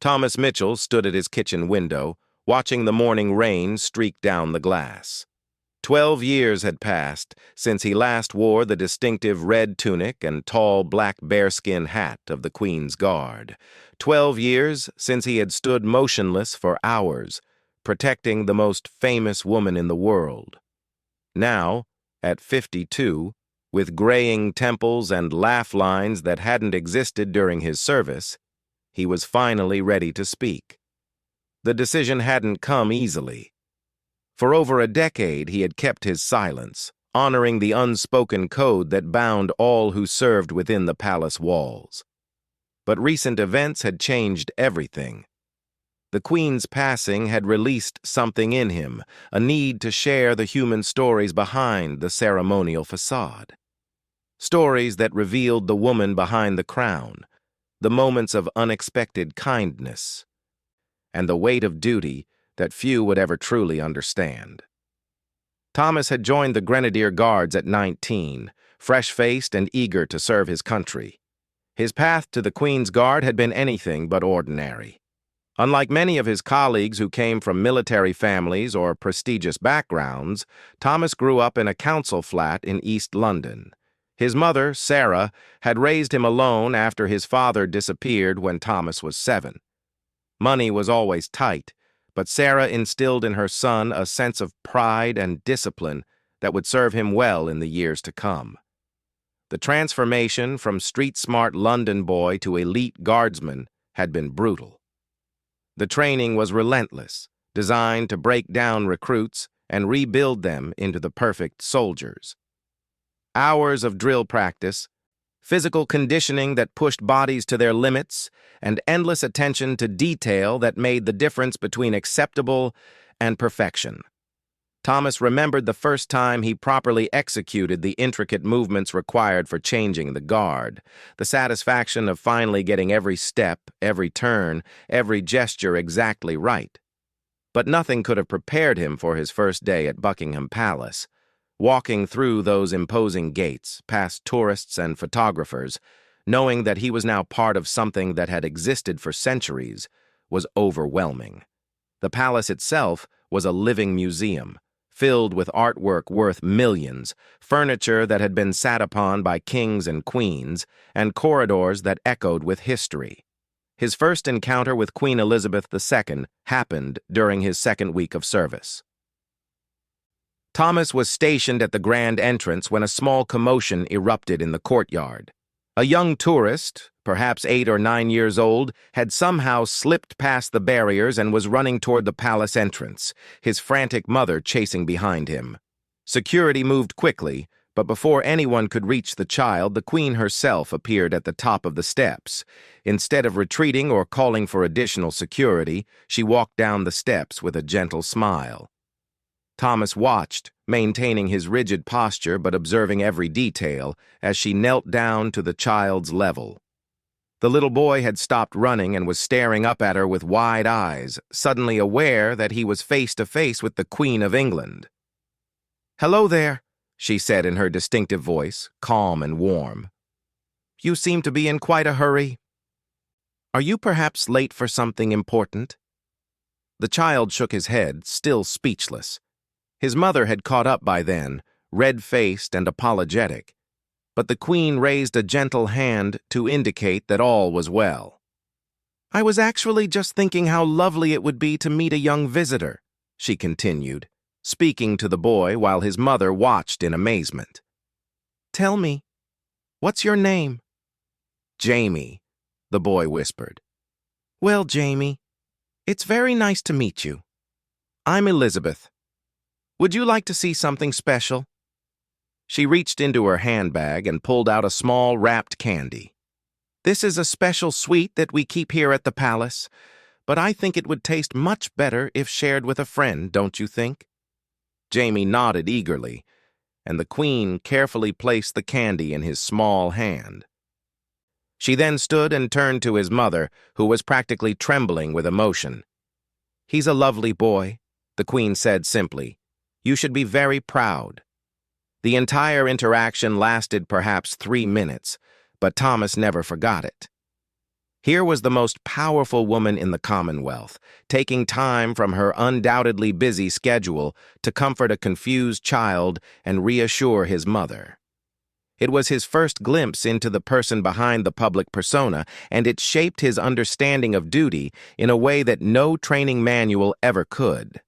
Thomas Mitchell stood at his kitchen window, watching the morning rain streak down the glass. 12 years had passed since he last wore the distinctive red tunic and tall black bearskin hat of the Queen's Guard. 12 years since he had stood motionless for hours, protecting the most famous woman in the world. Now, at 52, with graying temples and laugh lines that hadn't existed during his service, he was finally ready to speak. The decision hadn't come easily. For over a decade he had kept his silence, honoring the unspoken code that bound all who served within the palace walls. But recent events had changed everything. The Queen's passing had released something in him, a need to share the human stories behind the ceremonial facade. Stories that revealed the woman behind the crown, the moments of unexpected kindness, and the weight of duty that few would ever truly understand. Thomas had joined the Grenadier Guards at 19, fresh-faced and eager to serve his country. His path to the Queen's Guard had been anything but ordinary. Unlike many of his colleagues who came from military families or prestigious backgrounds, Thomas grew up in a council flat in East London. His mother, Sarah, had raised him alone after his father disappeared when Thomas was 7. Money was always tight, but Sarah instilled in her son a sense of pride and discipline that would serve him well in the years to come. The transformation from street-smart London boy to elite guardsman had been brutal. The training was relentless, designed to break down recruits and rebuild them into the perfect soldiers. Hours of drill practice, physical conditioning that pushed bodies to their limits, and endless attention to detail that made the difference between acceptable and perfection. Thomas remembered the first time he properly executed the intricate movements required for changing the guard, the satisfaction of finally getting every step, every turn, every gesture exactly right. But nothing could have prepared him for his first day at Buckingham Palace. Walking through those imposing gates, past tourists and photographers, knowing that he was now part of something that had existed for centuries, was overwhelming. The palace itself was a living museum, filled with artwork worth millions, furniture that had been sat upon by kings and queens, and corridors that echoed with history. His first encounter with Queen Elizabeth II happened during his second week of service. Thomas was stationed at the grand entrance when a small commotion erupted in the courtyard. A young tourist, perhaps 8 or 9 years old, had somehow slipped past the barriers and was running toward the palace entrance, his frantic mother chasing behind him. Security moved quickly, but before anyone could reach the child, the Queen herself appeared at the top of the steps. Instead of retreating or calling for additional security, she walked down the steps with a gentle smile. Thomas watched, maintaining his rigid posture but observing every detail, as she knelt down to the child's level. The little boy had stopped running and was staring up at her with wide eyes, suddenly aware that he was face to face with the Queen of England. "Hello there," she said in her distinctive voice, calm and warm. "You seem to be in quite a hurry. Are you perhaps late for something important?" The child shook his head, still speechless. His mother had caught up by then, red-faced and apologetic, but the Queen raised a gentle hand to indicate that all was well. "I was actually just thinking how lovely it would be to meet a young visitor," she continued, speaking to the boy while his mother watched in amazement. "Tell me, what's your name?" "Jamie," the boy whispered. "Well, Jamie, it's very nice to meet you. I'm Elizabeth. Would you like to see something special?" She reached into her handbag and pulled out a small wrapped candy. "This is a special sweet that we keep here at the palace, but I think it would taste much better if shared with a friend, don't you think?" Jamie nodded eagerly, and the Queen carefully placed the candy in his small hand. She then stood and turned to his mother, who was practically trembling with emotion. "He's a lovely boy," the Queen said simply. "You should be very proud." The entire interaction lasted perhaps 3 minutes, but Thomas never forgot it. Here was the most powerful woman in the Commonwealth, taking time from her undoubtedly busy schedule to comfort a confused child and reassure his mother. It was his first glimpse into the person behind the public persona, and it shaped his understanding of duty in a way that no training manual ever could.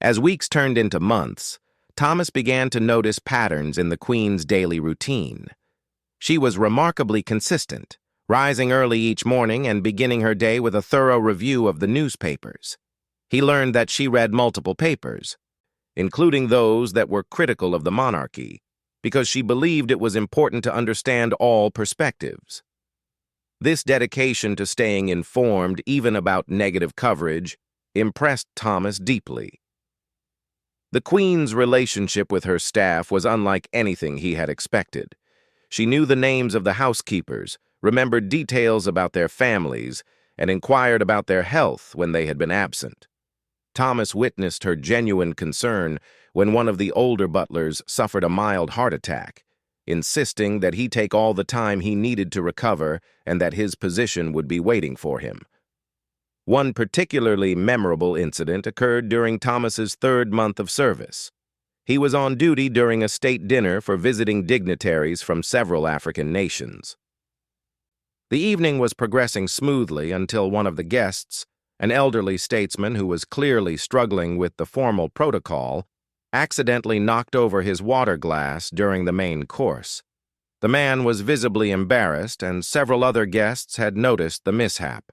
As weeks turned into months, Thomas began to notice patterns in the Queen's daily routine. She was remarkably consistent, rising early each morning and beginning her day with a thorough review of the newspapers. He learned that she read multiple papers, including those that were critical of the monarchy, because she believed it was important to understand all perspectives. This dedication to staying informed, even about negative coverage, impressed Thomas deeply. The Queen's relationship with her staff was unlike anything he had expected. She knew the names of the housekeepers, remembered details about their families, and inquired about their health when they had been absent. Thomas witnessed her genuine concern when one of the older butlers suffered a mild heart attack, insisting that he take all the time he needed to recover and that his position would be waiting for him. One particularly memorable incident occurred during Thomas's third month of service. He was on duty during a state dinner for visiting dignitaries from several African nations. The evening was progressing smoothly until one of the guests, an elderly statesman who was clearly struggling with the formal protocol, accidentally knocked over his water glass during the main course. The man was visibly embarrassed, and several other guests had noticed the mishap.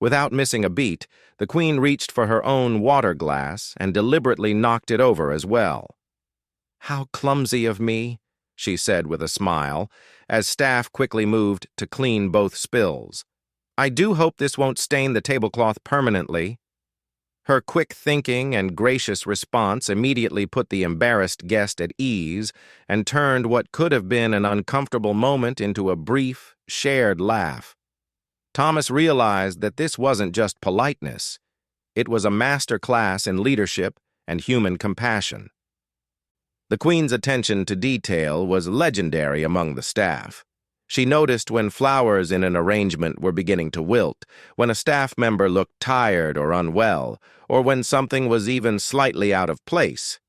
Without missing a beat, the Queen reached for her own water glass and deliberately knocked it over as well. "How clumsy of me," she said with a smile, as staff quickly moved to clean both spills. "I do hope this won't stain the tablecloth permanently." Her quick thinking and gracious response immediately put the embarrassed guest at ease and turned what could have been an uncomfortable moment into a brief, shared laugh. Thomas realized that this wasn't just politeness. It was a master class in leadership and human compassion. The Queen's attention to detail was legendary among the staff. She noticed when flowers in an arrangement were beginning to wilt, when a staff member looked tired or unwell, or when something was even slightly out of place.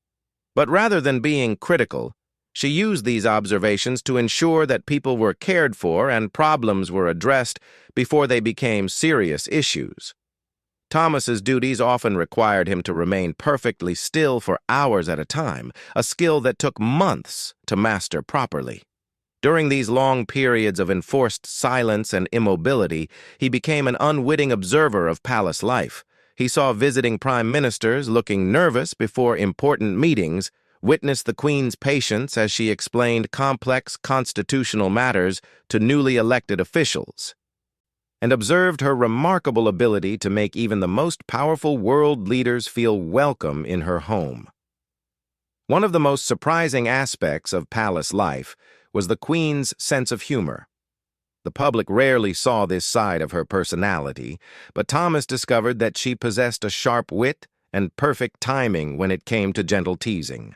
But rather than being critical, she used these observations to ensure that people were cared for and problems were addressed before they became serious issues. Thomas's duties often required him to remain perfectly still for hours at a time, a skill that took months to master properly. During these long periods of enforced silence and immobility, he became an unwitting observer of palace life. He saw visiting prime ministers looking nervous before important meetings, witnessed the Queen's patience as she explained complex constitutional matters to newly elected officials, and observed her remarkable ability to make even the most powerful world leaders feel welcome in her home. One of the most surprising aspects of palace life was the Queen's sense of humor. The public rarely saw this side of her personality, but Thomas discovered that she possessed a sharp wit and perfect timing when it came to gentle teasing.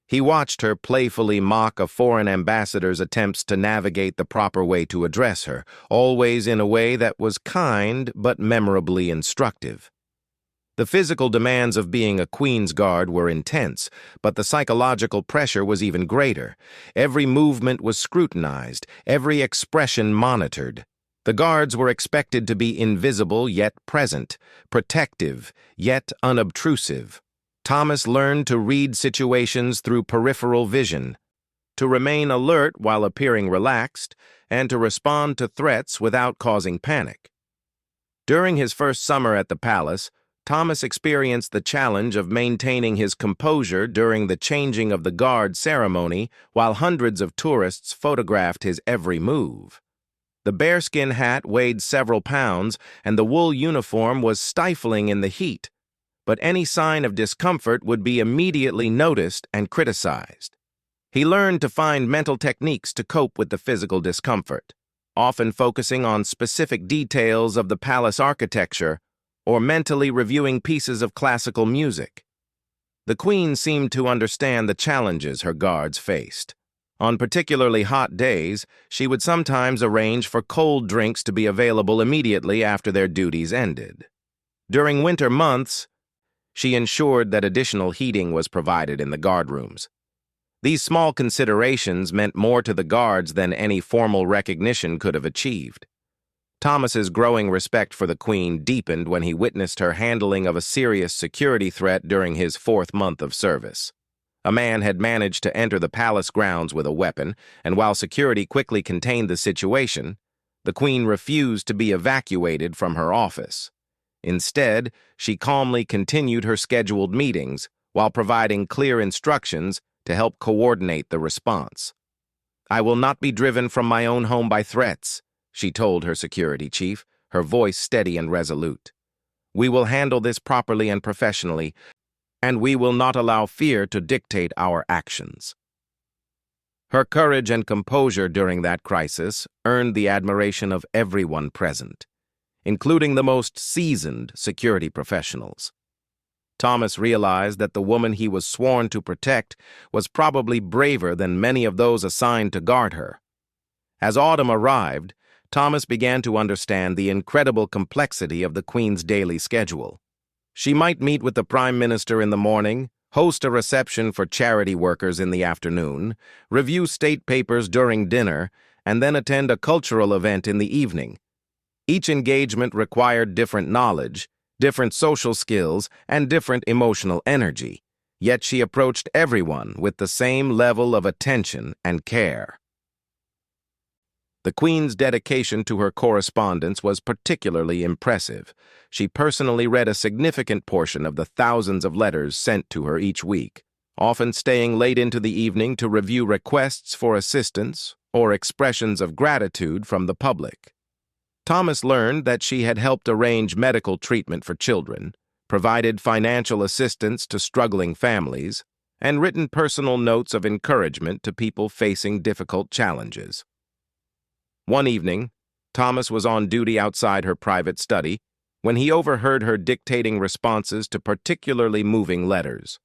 He watched her playfully mock a foreign ambassador's attempts to navigate the proper way to address her, always in a way that was kind but memorably instructive. The physical demands of being a Queen's Guard were intense, but the psychological pressure was even greater. Every movement was scrutinized, every expression monitored. The guards were expected to be invisible yet present, protective yet unobtrusive. Thomas learned to read situations through peripheral vision, to remain alert while appearing relaxed, and to respond to threats without causing panic. During his first summer at the palace, Thomas experienced the challenge of maintaining his composure during the changing of the guard ceremony while hundreds of tourists photographed his every move. The bearskin hat weighed several pounds, and the wool uniform was stifling in the heat, but any sign of discomfort would be immediately noticed and criticized. He learned to find mental techniques to cope with the physical discomfort, often focusing on specific details of the palace architecture or mentally reviewing pieces of classical music. The Queen seemed to understand the challenges her guards faced. On particularly hot days, she would sometimes arrange for cold drinks to be available immediately after their duties ended. During winter months, she ensured that additional heating was provided in the guardrooms. These small considerations meant more to the guards than any formal recognition could have achieved. Thomas's growing respect for the Queen deepened when he witnessed her handling of a serious security threat during his 4th month of service. A man had managed to enter the palace grounds with a weapon, and while security quickly contained the situation, the Queen refused to be evacuated from her office. Instead, she calmly continued her scheduled meetings while providing clear instructions to help coordinate the response. "I will not be driven from my own home by threats," she told her security chief, her voice steady and resolute. "We will handle this properly and professionally, and we will not allow fear to dictate our actions." Her courage and composure during that crisis earned the admiration of everyone present, including the most seasoned security professionals. Thomas realized that the woman he was sworn to protect was probably braver than many of those assigned to guard her. As autumn arrived, Thomas began to understand the incredible complexity of the Queen's daily schedule. She might meet with the Prime Minister in the morning, host a reception for charity workers in the afternoon, review state papers during dinner, and then attend a cultural event in the evening. Each engagement required different knowledge, different social skills, and different emotional energy, yet she approached everyone with the same level of attention and care. The Queen's dedication to her correspondence was particularly impressive. She personally read a significant portion of the thousands of letters sent to her each week, often staying late into the evening to review requests for assistance or expressions of gratitude from the public. Thomas learned that she had helped arrange medical treatment for children, provided financial assistance to struggling families, and written personal notes of encouragement to people facing difficult challenges. One evening, Thomas was on duty outside her private study when he overheard her dictating responses to particularly moving letters.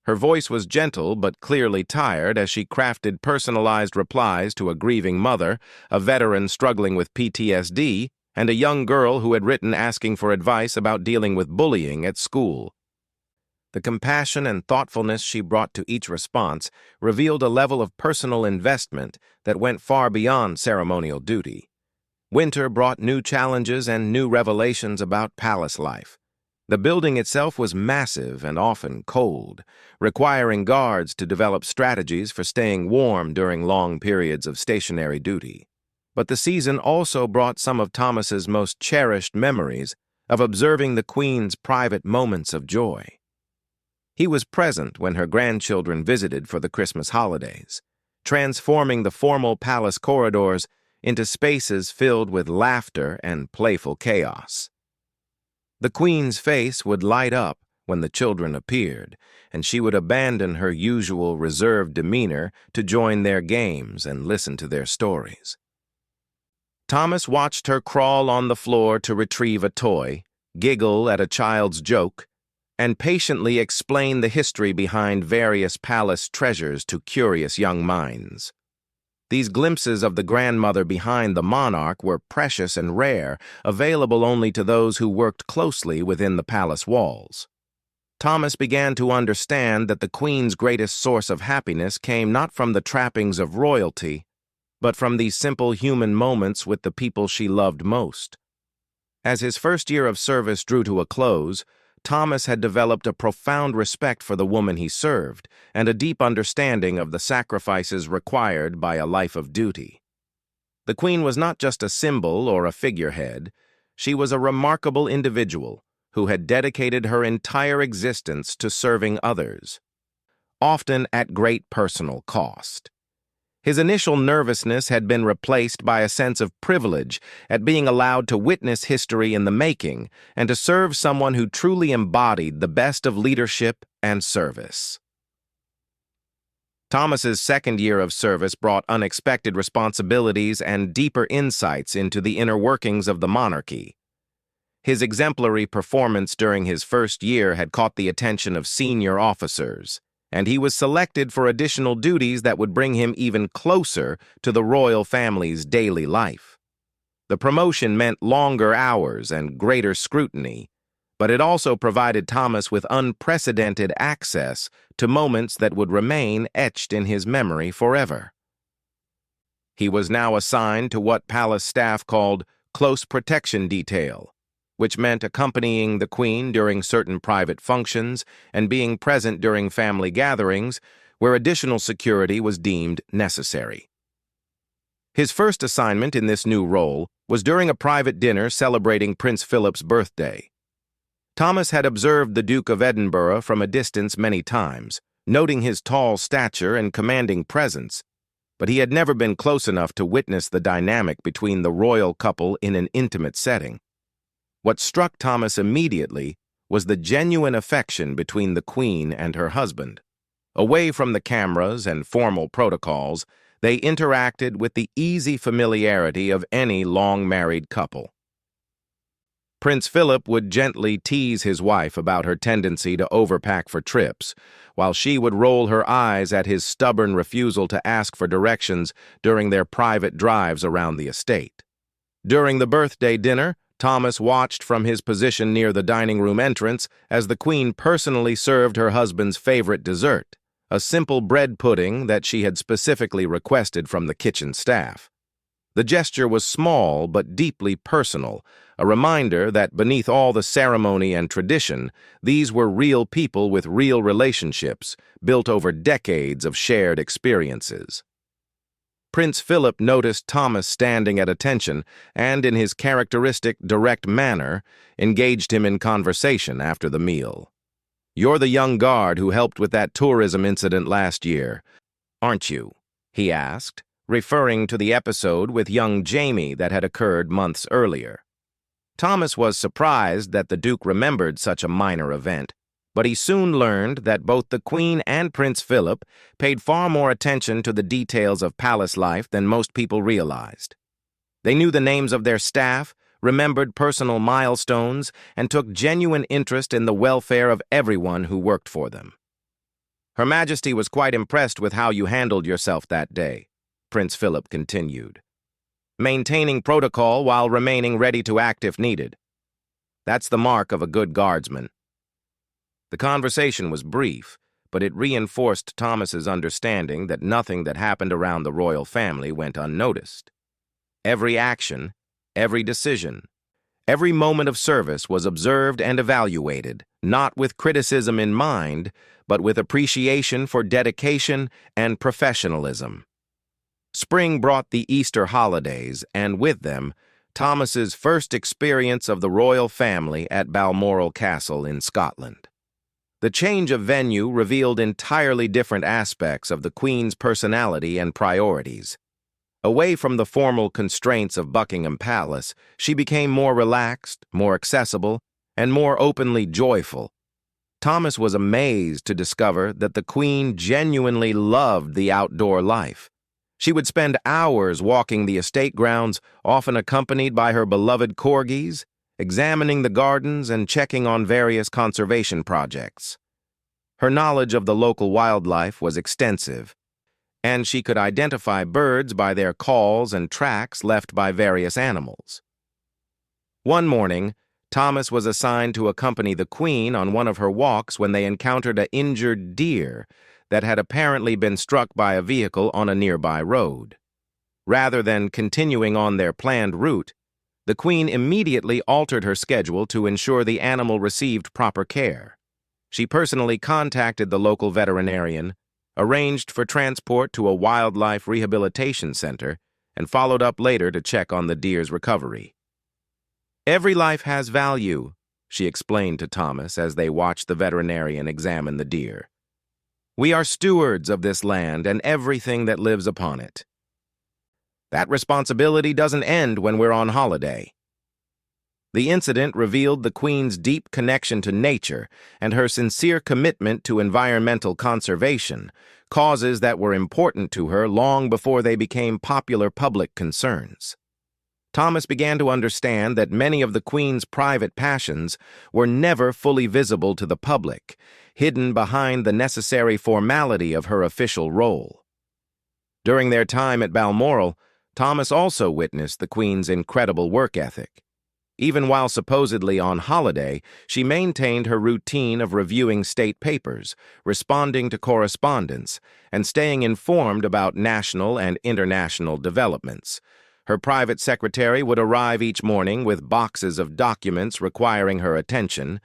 Her voice was gentle but clearly tired as she crafted personalized replies to a grieving mother, a veteran struggling with PTSD, and a young girl who had written asking for advice about dealing with bullying at school. The compassion and thoughtfulness she brought to each response revealed a level of personal investment that went far beyond ceremonial duty. Winter brought new challenges and new revelations about palace life. The building itself was massive and often cold, requiring guards to develop strategies for staying warm during long periods of stationary duty. But the season also brought some of Thomas's most cherished memories of observing the Queen's private moments of joy. He was present when her grandchildren visited for the Christmas holidays, transforming the formal palace corridors into spaces filled with laughter and playful chaos. The Queen's face would light up when the children appeared, and she would abandon her usual reserved demeanor to join their games and listen to their stories. Thomas watched her crawl on the floor to retrieve a toy, giggle at a child's joke, and patiently explain the history behind various palace treasures to curious young minds. These glimpses of the grandmother behind the monarch were precious and rare, available only to those who worked closely within the palace walls. Thomas began to understand that the Queen's greatest source of happiness came not from the trappings of royalty, but from these simple human moments with the people she loved most. As his first year of service drew to a close, Thomas had developed a profound respect for the woman he served and a deep understanding of the sacrifices required by a life of duty. The Queen was not just a symbol or a figurehead. She was a remarkable individual who had dedicated her entire existence to serving others, often at great personal cost. His initial nervousness had been replaced by a sense of privilege at being allowed to witness history in the making and to serve someone who truly embodied the best of leadership and service. Thomas's second year of service brought unexpected responsibilities and deeper insights into the inner workings of the monarchy. His exemplary performance during his first year had caught the attention of senior officers. and he was selected for additional duties that would bring him even closer to the royal family's daily life. The promotion meant longer hours and greater scrutiny, but it also provided Thomas with unprecedented access to moments that would remain etched in his memory forever. He was now assigned to what palace staff called close protection detail, which meant accompanying the Queen during certain private functions and being present during family gatherings where additional security was deemed necessary. His first assignment in this new role was during a private dinner celebrating Prince Philip's birthday. Thomas had observed the Duke of Edinburgh from a distance many times, noting his tall stature and commanding presence, but he had never been close enough to witness the dynamic between the royal couple in an intimate setting. What struck Thomas immediately was the genuine affection between the Queen and her husband. Away from the cameras and formal protocols, they interacted with the easy familiarity of any long-married couple. Prince Philip would gently tease his wife about her tendency to overpack for trips, while she would roll her eyes at his stubborn refusal to ask for directions during their private drives around the estate. During the birthday dinner, Thomas watched from his position near the dining room entrance as the Queen personally served her husband's favorite dessert, a simple bread pudding that she had specifically requested from the kitchen staff. The gesture was small but deeply personal, a reminder that beneath all the ceremony and tradition, these were real people with real relationships built over decades of shared experiences. Prince Philip noticed Thomas standing at attention and, in his characteristic direct manner, engaged him in conversation after the meal. "You're the young guard who helped with that tourism incident last year, aren't you?" he asked, referring to the episode with young Jamie that had occurred months earlier. Thomas was surprised that the Duke remembered such a minor event, but he soon learned that both the Queen and Prince Philip paid far more attention to the details of palace life than most people realized. They knew the names of their staff, remembered personal milestones, and took genuine interest in the welfare of everyone who worked for them. "Her Majesty was quite impressed with how you handled yourself that day," Prince Philip continued. "Maintaining protocol while remaining ready to act if needed. That's the mark of a good guardsman." The conversation was brief, but it reinforced Thomas's understanding that nothing that happened around the royal family went unnoticed. Every action, every decision, every moment of service was observed and evaluated, not with criticism in mind, but with appreciation for dedication and professionalism. Spring brought the Easter holidays, and with them, Thomas's first experience of the royal family at Balmoral Castle in Scotland. The change of venue revealed entirely different aspects of the Queen's personality and priorities. Away from the formal constraints of Buckingham Palace, she became more relaxed, more accessible, and more openly joyful. Thomas was amazed to discover that the Queen genuinely loved the outdoor life. She would spend hours walking the estate grounds, often accompanied by her beloved corgis, examining the gardens and checking on various conservation projects. Her knowledge of the local wildlife was extensive, and she could identify birds by their calls and tracks left by various animals. One morning, Thomas was assigned to accompany the Queen on one of her walks when they encountered an injured deer that had apparently been struck by a vehicle on a nearby road. Rather than continuing on their planned route, the Queen immediately altered her schedule to ensure the animal received proper care. She personally contacted the local veterinarian, arranged for transport to a wildlife rehabilitation center, and followed up later to check on the deer's recovery. "Every life has value," she explained to Thomas as they watched the veterinarian examine the deer. "We are stewards of this land and everything that lives upon it. That responsibility doesn't end when we're on holiday." The incident revealed the Queen's deep connection to nature and her sincere commitment to environmental conservation, causes that were important to her long before they became popular public concerns. Thomas began to understand that many of the Queen's private passions were never fully visible to the public, hidden behind the necessary formality of her official role. During their time at Balmoral, Thomas also witnessed the Queen's incredible work ethic. Even while supposedly on holiday, she maintained her routine of reviewing state papers, responding to correspondence, and staying informed about national and international developments. Her private secretary would arrive each morning with boxes of documents requiring her attention,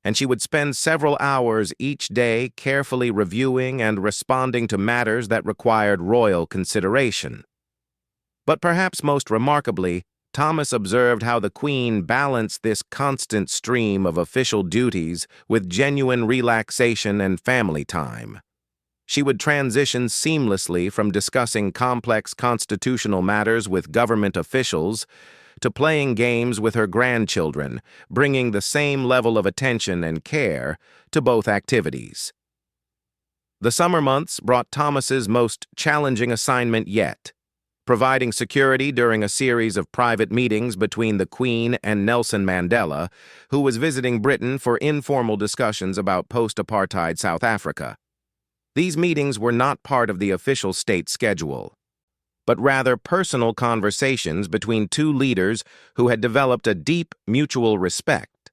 and she would spend several hours each day carefully reviewing and responding to matters that required royal consideration. But perhaps most remarkably, Thomas observed how the Queen balanced this constant stream of official duties with genuine relaxation and family time. She would transition seamlessly from discussing complex constitutional matters with government officials to playing games with her grandchildren, bringing the same level of attention and care to both activities. The summer months brought Thomas's most challenging assignment yet, providing security during a series of private meetings between the Queen and Nelson Mandela, who was visiting Britain for informal discussions about post-apartheid South Africa. These meetings were not part of the official state schedule, but rather personal conversations between two leaders who had developed a deep mutual respect.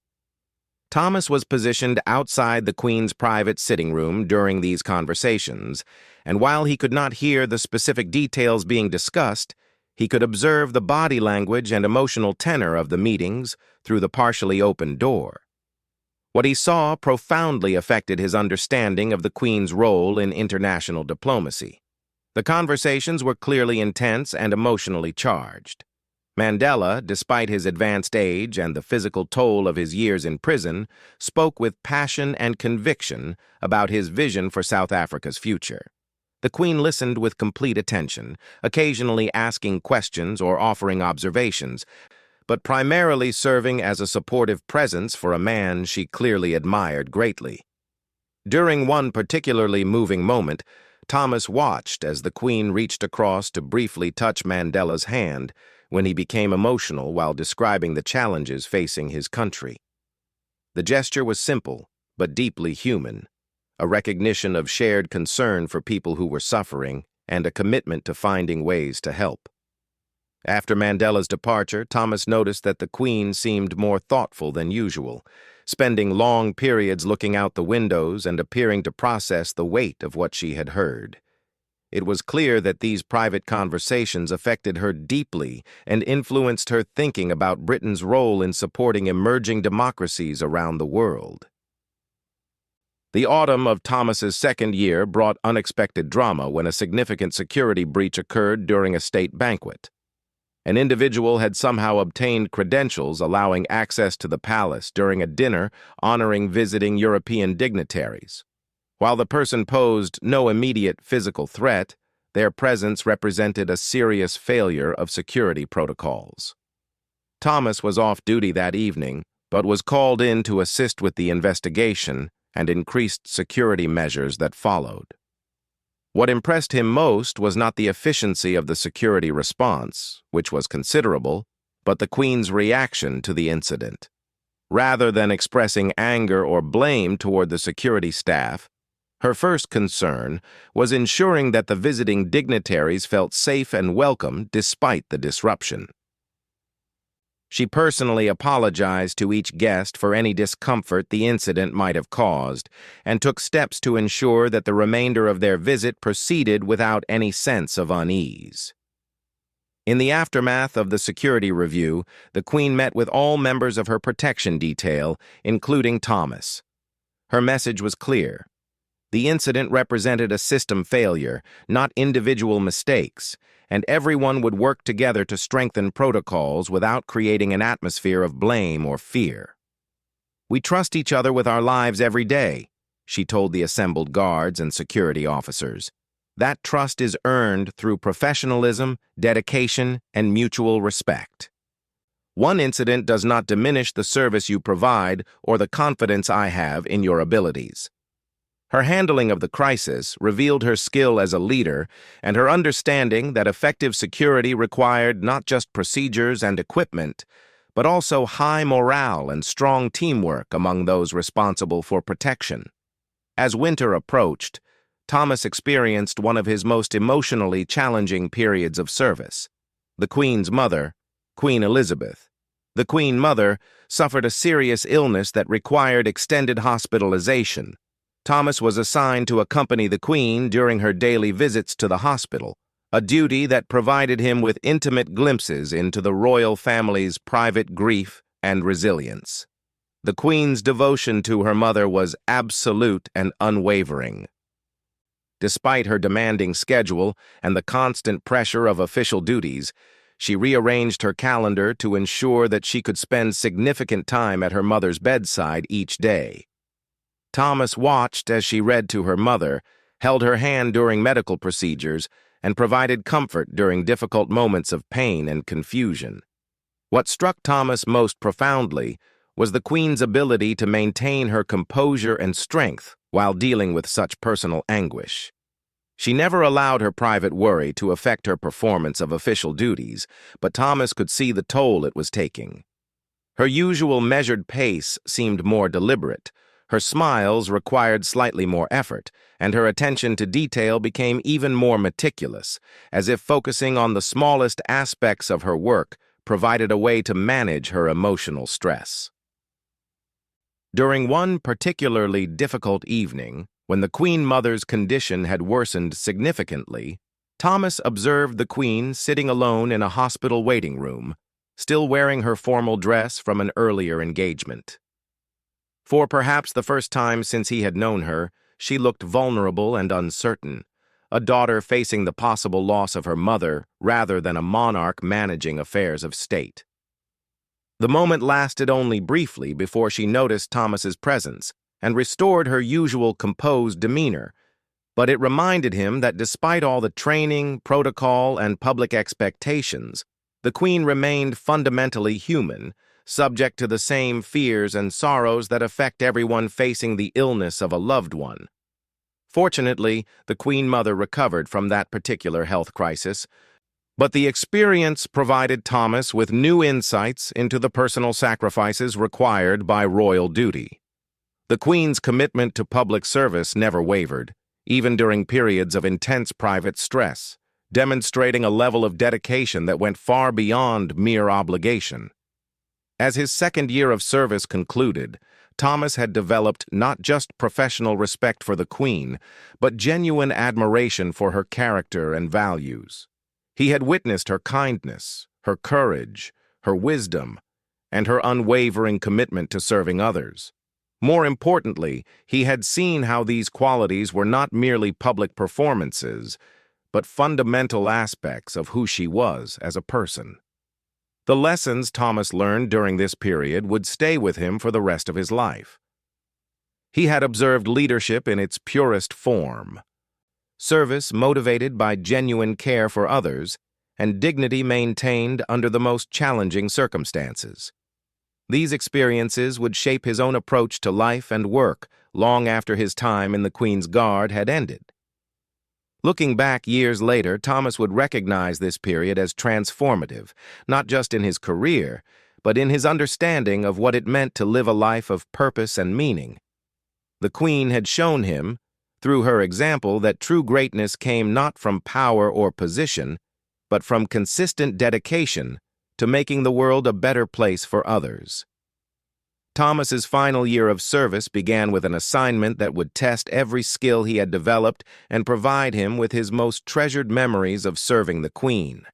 Thomas was positioned outside the Queen's private sitting room during these conversations, and while he could not hear the specific details being discussed, he could observe the body language and emotional tenor of the meetings through the partially opened door. What he saw profoundly affected his understanding of the Queen's role in international diplomacy. The conversations were clearly intense and emotionally charged. Mandela, despite his advanced age and the physical toll of his years in prison, spoke with passion and conviction about his vision for South Africa's future. The Queen listened with complete attention, occasionally asking questions or offering observations, but primarily serving as a supportive presence for a man she clearly admired greatly. During one particularly moving moment, Thomas watched as the Queen reached across to briefly touch Mandela's hand when he became emotional while describing the challenges facing his country. The gesture was simple, but deeply human, a recognition of shared concern for people who were suffering and a commitment to finding ways to help. After Mandela's departure, Thomas noticed that the Queen seemed more thoughtful than usual, spending long periods looking out the windows and appearing to process the weight of what she had heard. It was clear that these private conversations affected her deeply and influenced her thinking about Britain's role in supporting emerging democracies around the world. The autumn of Thomas's second year brought unexpected drama when a significant security breach occurred during a state banquet. An individual had somehow obtained credentials allowing access to the palace during a dinner honoring visiting European dignitaries. While the person posed no immediate physical threat, their presence represented a serious failure of security protocols. Thomas was off duty that evening, but was called in to assist with the investigation and increased security measures that followed. What impressed him most was not the efficiency of the security response, which was considerable, but the Queen's reaction to the incident. Rather than expressing anger or blame toward the security staff, her first concern was ensuring that the visiting dignitaries felt safe and welcome despite the disruption. She personally apologized to each guest for any discomfort the incident might have caused, and took steps to ensure that the remainder of their visit proceeded without any sense of unease. In the aftermath of the security review, the Queen met with all members of her protection detail, including Thomas. Her message was clear. The incident represented a system failure, not individual mistakes, and everyone would work together to strengthen protocols without creating an atmosphere of blame or fear. "We trust each other with our lives every day," she told the assembled guards and security officers. "That trust is earned through professionalism, dedication, and mutual respect. One incident does not diminish the service you provide or the confidence I have in your abilities." Her handling of the crisis revealed her skill as a leader and her understanding that effective security required not just procedures and equipment, but also high morale and strong teamwork among those responsible for protection. As winter approached, Thomas experienced one of his most emotionally challenging periods of service. The Queen's mother, Queen Elizabeth. The Queen Mother suffered a serious illness that required extended hospitalization. Thomas was assigned to accompany the Queen during her daily visits to the hospital, a duty that provided him with intimate glimpses into the royal family's private grief and resilience. The Queen's devotion to her mother was absolute and unwavering. Despite her demanding schedule and the constant pressure of official duties, she rearranged her calendar to ensure that she could spend significant time at her mother's bedside each day. Thomas watched as she read to her mother, held her hand during medical procedures, and provided comfort during difficult moments of pain and confusion. What struck Thomas most profoundly was the Queen's ability to maintain her composure and strength while dealing with such personal anguish. She never allowed her private worry to affect her performance of official duties, but Thomas could see the toll it was taking. Her usual measured pace seemed more deliberate, her smiles required slightly more effort, and her attention to detail became even more meticulous, as if focusing on the smallest aspects of her work provided a way to manage her emotional stress. During one particularly difficult evening, when the Queen Mother's condition had worsened significantly, Thomas observed the Queen sitting alone in a hospital waiting room, still wearing her formal dress from an earlier engagement. For perhaps the first time since he had known her, she looked vulnerable and uncertain, a daughter facing the possible loss of her mother rather than a monarch managing affairs of state. The moment lasted only briefly before she noticed Thomas's presence and restored her usual composed demeanor, but it reminded him that despite all the training, protocol, and public expectations, the Queen remained fundamentally human, subject to the same fears and sorrows that affect everyone facing the illness of a loved one. Fortunately, the Queen Mother recovered from that particular health crisis, but the experience provided Thomas with new insights into the personal sacrifices required by royal duty. The Queen's commitment to public service never wavered, even during periods of intense private stress, demonstrating a level of dedication that went far beyond mere obligation. As his second year of service concluded, Thomas had developed not just professional respect for the Queen, but genuine admiration for her character and values. He had witnessed her kindness, her courage, her wisdom, and her unwavering commitment to serving others. More importantly, he had seen how these qualities were not merely public performances, but fundamental aspects of who she was as a person. The lessons Thomas learned during this period would stay with him for the rest of his life. He had observed leadership in its purest form, service motivated by genuine care for others, and dignity maintained under the most challenging circumstances. These experiences would shape his own approach to life and work long after his time in the Queen's Guard had ended. Looking back years later, Thomas would recognize this period as transformative, not just in his career, but in his understanding of what it meant to live a life of purpose and meaning. The Queen had shown him, through her example, that true greatness came not from power or position, but from consistent dedication to making the world a better place for others. Thomas's final year of service began with an assignment that would test every skill he had developed and provide him with his most treasured memories of serving the Queen.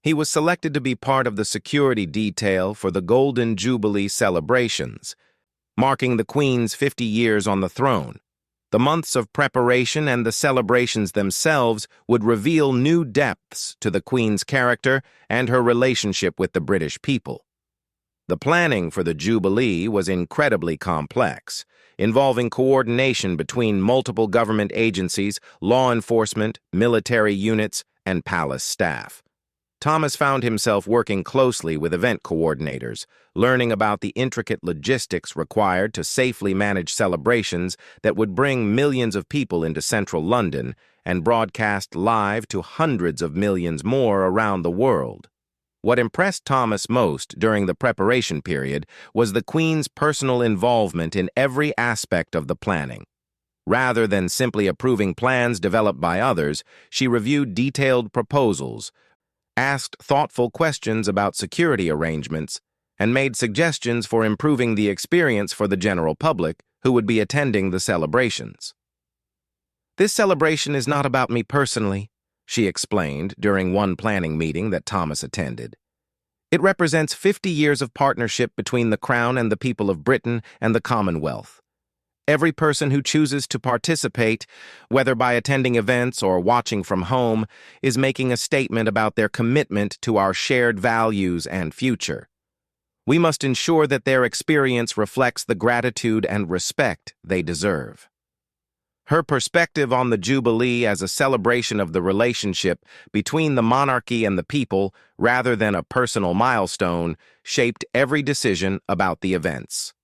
He was selected to be part of the security detail for the Golden Jubilee celebrations, marking the Queen's 50 years on the throne. The months of preparation and the celebrations themselves would reveal new depths to the Queen's character and her relationship with the British people. The planning for the Jubilee was incredibly complex, involving coordination between multiple government agencies, law enforcement, military units, and palace staff. Thomas found himself working closely with event coordinators, learning about the intricate logistics required to safely manage celebrations that would bring millions of people into central London and broadcast live to hundreds of millions more around the world. What impressed Thomas most during the preparation period was the Queen's personal involvement in every aspect of the planning. Rather than simply approving plans developed by others, she reviewed detailed proposals, asked thoughtful questions about security arrangements, and made suggestions for improving the experience for the general public who would be attending the celebrations. "This celebration is not about me personally," she explained during one planning meeting that Thomas attended. "It represents 50 years of partnership between the Crown and the people of Britain and the Commonwealth. Every person who chooses to participate, whether by attending events or watching from home, is making a statement about their commitment to our shared values and future. We must ensure that their experience reflects the gratitude and respect they deserve." Her perspective on the Jubilee as a celebration of the relationship between the monarchy and the people, rather than a personal milestone, shaped every decision about the events.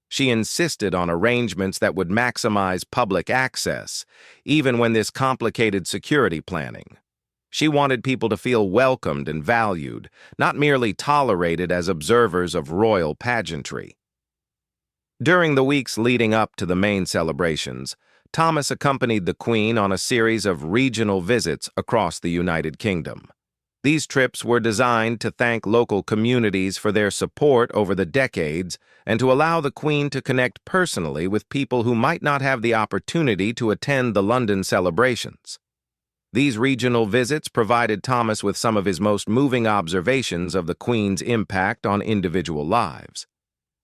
She insisted on arrangements that would maximize public access, even when this complicated security planning. She wanted people to feel welcomed and valued, not merely tolerated as observers of royal pageantry. During the weeks leading up to the main celebrations, Thomas accompanied the Queen on a series of regional visits across the United Kingdom. These trips were designed to thank local communities for their support over the decades and to allow the Queen to connect personally with people who might not have the opportunity to attend the London celebrations. These regional visits provided Thomas with some of his most moving observations of the Queen's impact on individual lives.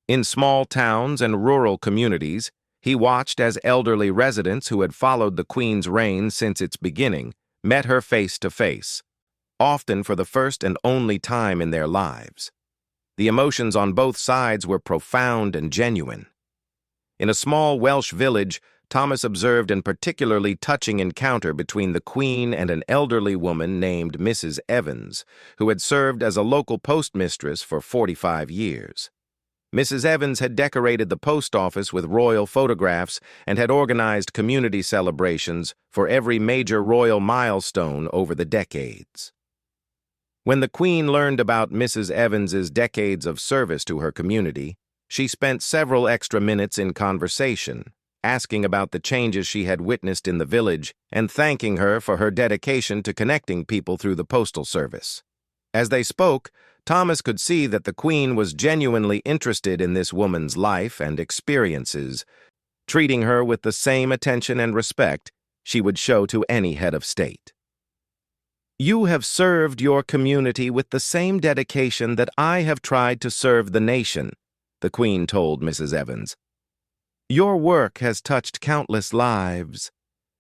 In small towns and rural communities, he watched as elderly residents who had followed the Queen's reign since its beginning met her face to face, often for the first and only time in their lives. The emotions on both sides were profound and genuine. In a small Welsh village, Thomas observed a particularly touching encounter between the Queen and an elderly woman named Mrs. Evans, who had served as a local postmistress for 45 years. Mrs. Evans had decorated the post office with royal photographs and had organized community celebrations for every major royal milestone over the decades. When the Queen learned about Mrs. Evans's decades of service to her community, she spent several extra minutes in conversation, asking about the changes she had witnessed in the village and thanking her for her dedication to connecting people through the postal service. As they spoke, Thomas could see that the Queen was genuinely interested in this woman's life and experiences, treating her with the same attention and respect she would show to any head of state. "You have served your community with the same dedication that I have tried to serve the nation," the Queen told Mrs. Evans. "Your work has touched countless lives,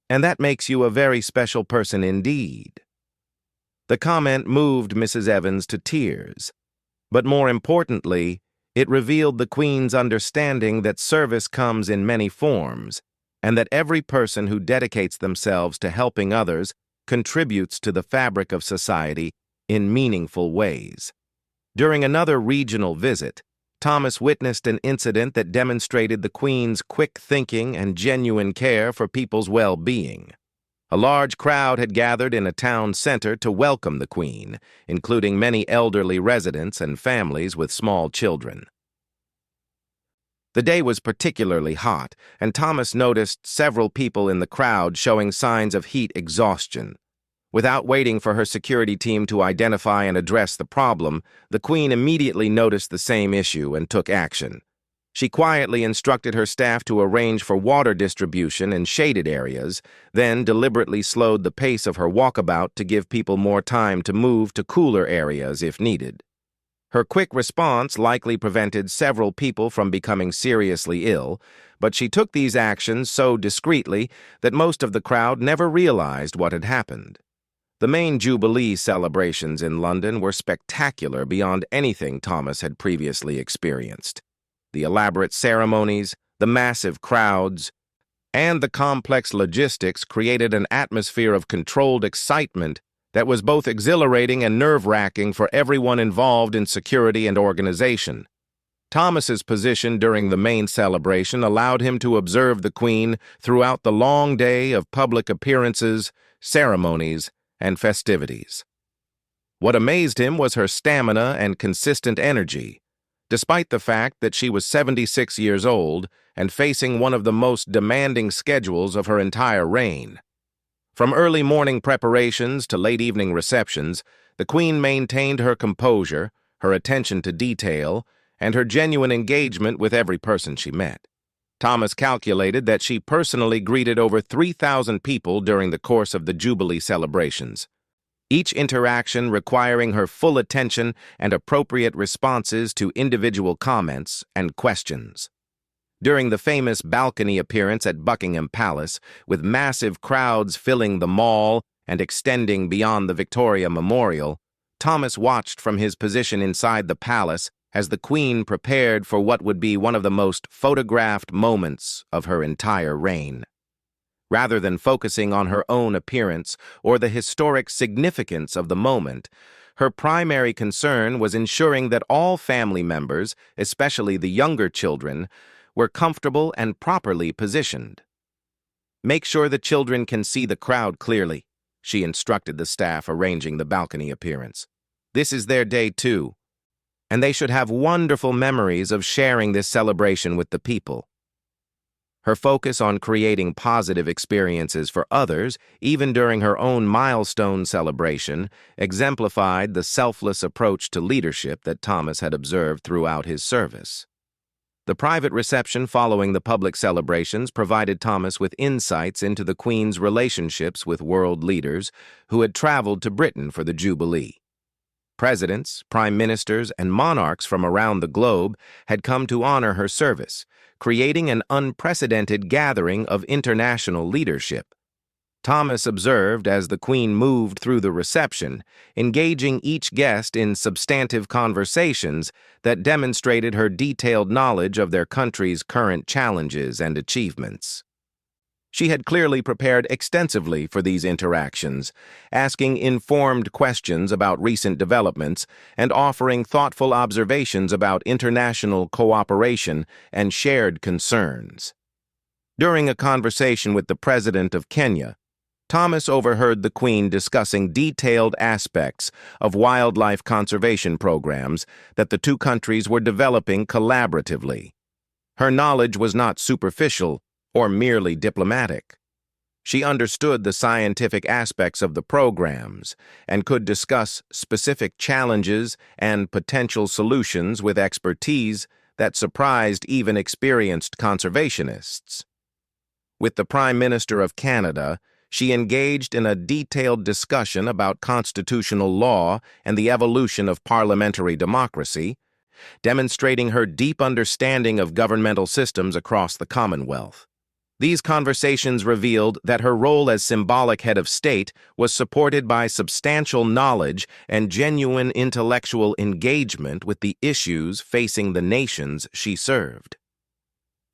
and that makes you a very special person indeed." The comment moved Mrs. Evans to tears, but more importantly, it revealed the Queen's understanding that service comes in many forms, and that every person who dedicates themselves to helping others contributes to the fabric of society in meaningful ways. During another regional visit, Thomas witnessed an incident that demonstrated the Queen's quick thinking and genuine care for people's well-being. A large crowd had gathered in a town center to welcome the Queen, including many elderly residents and families with small children. The day was particularly hot, and Thomas noticed several people in the crowd showing signs of heat exhaustion. Without waiting for her security team to identify and address the problem, the Queen immediately noticed the same issue and took action. She quietly instructed her staff to arrange for water distribution in shaded areas, then deliberately slowed the pace of her walkabout to give people more time to move to cooler areas if needed. Her quick response likely prevented several people from becoming seriously ill, but she took these actions so discreetly that most of the crowd never realized what had happened. The main Jubilee celebrations in London were spectacular beyond anything Thomas had previously experienced. The elaborate ceremonies, the massive crowds, and the complex logistics created an atmosphere of controlled excitement that was both exhilarating and nerve-wracking for everyone involved in security and organization. Thomas's position during the main celebration allowed him to observe the Queen throughout the long day of public appearances, ceremonies, and festivities. What amazed him was her stamina and consistent energy, despite the fact that she was 76 years old and facing one of the most demanding schedules of her entire reign. From early morning preparations to late evening receptions, the Queen maintained her composure, her attention to detail, and her genuine engagement with every person she met. Thomas calculated that she personally greeted over 3,000 people during the course of the Jubilee celebrations, each interaction requiring her full attention and appropriate responses to individual comments and questions. During the famous balcony appearance at Buckingham Palace, with massive crowds filling the mall and extending beyond the Victoria Memorial, Thomas watched from his position inside the palace as the Queen prepared for what would be one of the most photographed moments of her entire reign. Rather than focusing on her own appearance or the historic significance of the moment, her primary concern was ensuring that all family members, especially the younger children, were comfortable and properly positioned. "Make sure the children can see the crowd clearly," she instructed the staff arranging the balcony appearance. "This is their day too, and they should have wonderful memories of sharing this celebration with the people." Her focus on creating positive experiences for others, even during her own milestone celebration, exemplified the selfless approach to leadership that Thomas had observed throughout his service. The private reception following the public celebrations provided Thomas with insights into the Queen's relationships with world leaders who had traveled to Britain for the Jubilee. Presidents, prime ministers, and monarchs from around the globe had come to honor her service, creating an unprecedented gathering of international leadership. Thomas observed as the Queen moved through the reception, engaging each guest in substantive conversations that demonstrated her detailed knowledge of their country's current challenges and achievements. She had clearly prepared extensively for these interactions, asking informed questions about recent developments and offering thoughtful observations about international cooperation and shared concerns. During a conversation with the President of Kenya, Thomas overheard the Queen discussing detailed aspects of wildlife conservation programs that the two countries were developing collaboratively. Her knowledge was not superficial or merely diplomatic. She understood the scientific aspects of the programs and could discuss specific challenges and potential solutions with expertise that surprised even experienced conservationists. With the Prime Minister of Canada, she engaged in a detailed discussion about constitutional law and the evolution of parliamentary democracy, demonstrating her deep understanding of governmental systems across the Commonwealth. These conversations revealed that her role as symbolic head of state was supported by substantial knowledge and genuine intellectual engagement with the issues facing the nations she served.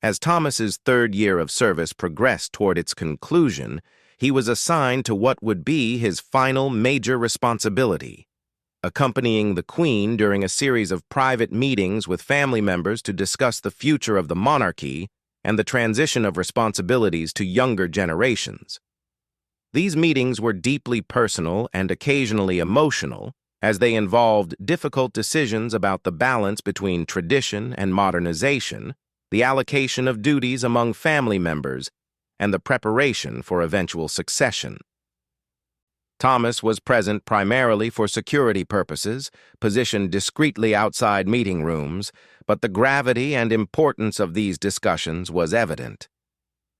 As Thomas's third year of service progressed toward its conclusion, he was assigned to what would be his final major responsibility, accompanying the Queen during a series of private meetings with family members to discuss the future of the monarchy and the transition of responsibilities to younger generations. These meetings were deeply personal and occasionally emotional, as they involved difficult decisions about the balance between tradition and modernization, the allocation of duties among family members, and the preparation for eventual succession. Thomas was present primarily for security purposes, positioned discreetly outside meeting rooms, but the gravity and importance of these discussions was evident.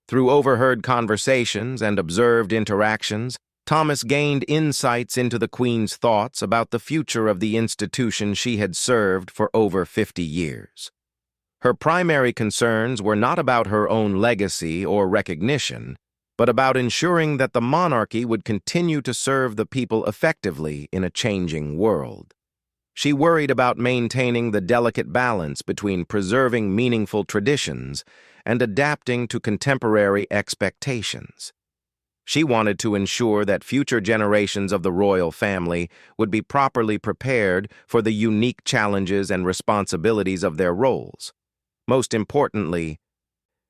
Through overheard conversations and observed interactions, Thomas gained insights into the Queen's thoughts about the future of the institution she had served for over 50 years. Her primary concerns were not about her own legacy or recognition, but about ensuring that the monarchy would continue to serve the people effectively in a changing world. She worried about maintaining the delicate balance between preserving meaningful traditions and adapting to contemporary expectations. She wanted to ensure that future generations of the royal family would be properly prepared for the unique challenges and responsibilities of their roles. Most importantly,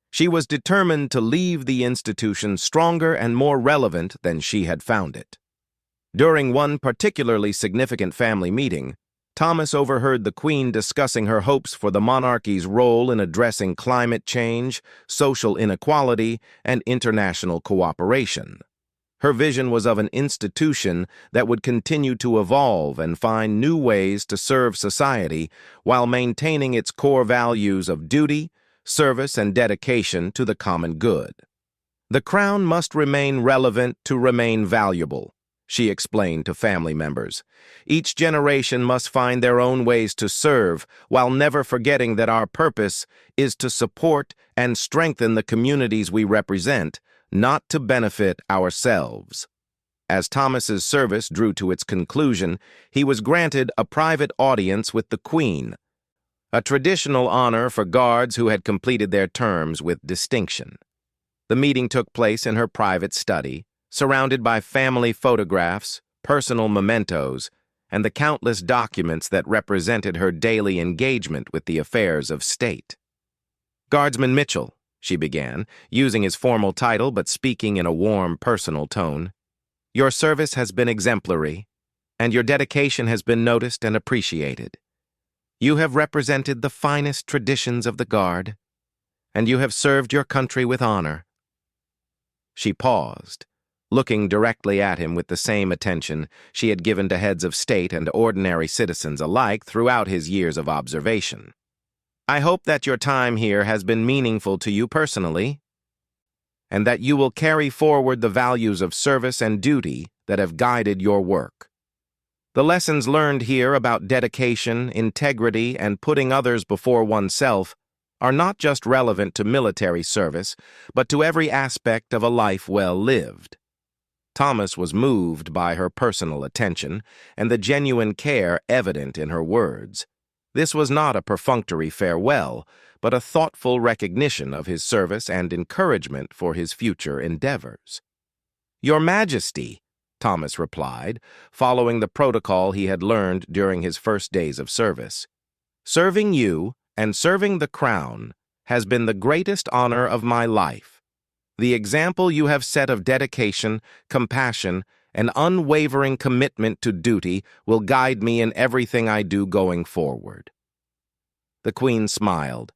she was determined to leave the institution stronger and more relevant than she had found it. During one particularly significant family meeting, Thomas overheard the Queen discussing her hopes for the monarchy's role in addressing climate change, social inequality, and international cooperation. Her vision was of an institution that would continue to evolve and find new ways to serve society while maintaining its core values of duty, service, and dedication to the common good. The crown must remain relevant to remain valuable, she explained to family members. Each generation must find their own ways to serve, while never forgetting that our purpose is to support and strengthen the communities we represent, not to benefit ourselves. As Thomas's service drew to its conclusion, he was granted a private audience with the Queen, a traditional honor for guards who had completed their terms with distinction. The meeting took place in her private study, surrounded by family photographs, personal mementos, and the countless documents that represented her daily engagement with the affairs of state. "Guardsman Mitchell," she began, using his formal title but speaking in a warm, personal tone, "your service has been exemplary, and your dedication has been noticed and appreciated. You have represented the finest traditions of the Guard, and you have served your country with honor." She paused, looking directly at him with the same attention she had given to heads of state and ordinary citizens alike throughout his years of observation. "I hope that your time here has been meaningful to you personally, and that you will carry forward the values of service and duty that have guided your work. The lessons learned here about dedication, integrity, and putting others before oneself are not just relevant to military service, but to every aspect of a life well lived." Thomas was moved by her personal attention and the genuine care evident in her words. This was not a perfunctory farewell, but a thoughtful recognition of his service and encouragement for his future endeavors. "Your Majesty," Thomas replied, following the protocol he had learned during his first days of service, "serving you and serving the crown has been the greatest honor of my life. The example you have set of dedication, compassion, and unwavering commitment to duty will guide me in everything I do going forward." The Queen smiled,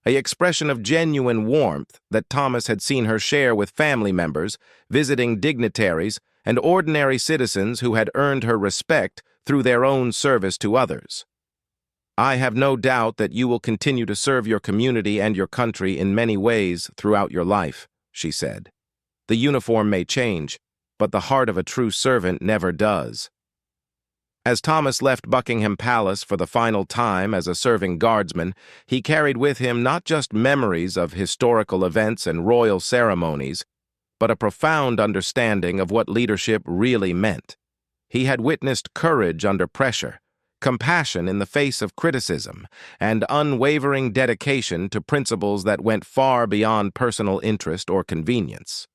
an expression of genuine warmth that Thomas had seen her share with family members, visiting dignitaries, and ordinary citizens who had earned her respect through their own service to others. "I have no doubt that you will continue to serve your community and your country in many ways throughout your life," she said. "The uniform may change, but the heart of a true servant never does." As Thomas left Buckingham Palace for the final time as a serving guardsman, he carried with him not just memories of historical events and royal ceremonies, but a profound understanding of what leadership really meant. He had witnessed courage under pressure, compassion in the face of criticism, and unwavering dedication to principles that went far beyond personal interest or convenience.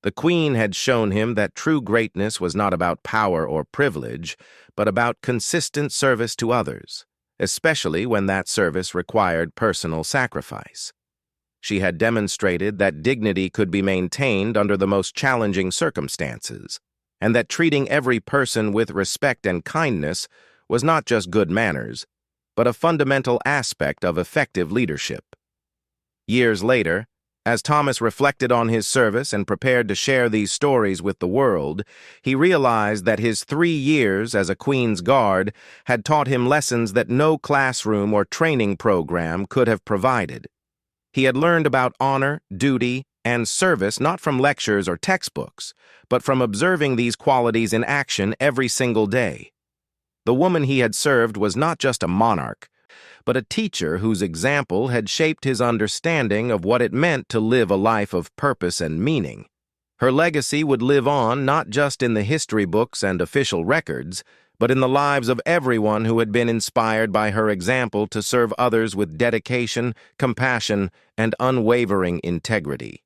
The Queen had shown him that true greatness was not about power or privilege, but about consistent service to others, especially when that service required personal sacrifice. She had demonstrated that dignity could be maintained under the most challenging circumstances, and that treating every person with respect and kindness was not just good manners, but a fundamental aspect of effective leadership. Years later, as Thomas reflected on his service and prepared to share these stories with the world, he realized that his 3 years as a Queen's Guard had taught him lessons that no classroom or training program could have provided. He had learned about honor, duty, and service not from lectures or textbooks, but from observing these qualities in action every single day. The woman he had served was not just a monarch, but a teacher whose example had shaped his understanding of what it meant to live a life of purpose and meaning. Her legacy would live on not just in the history books and official records, but in the lives of everyone who had been inspired by her example to serve others with dedication, compassion, and unwavering integrity.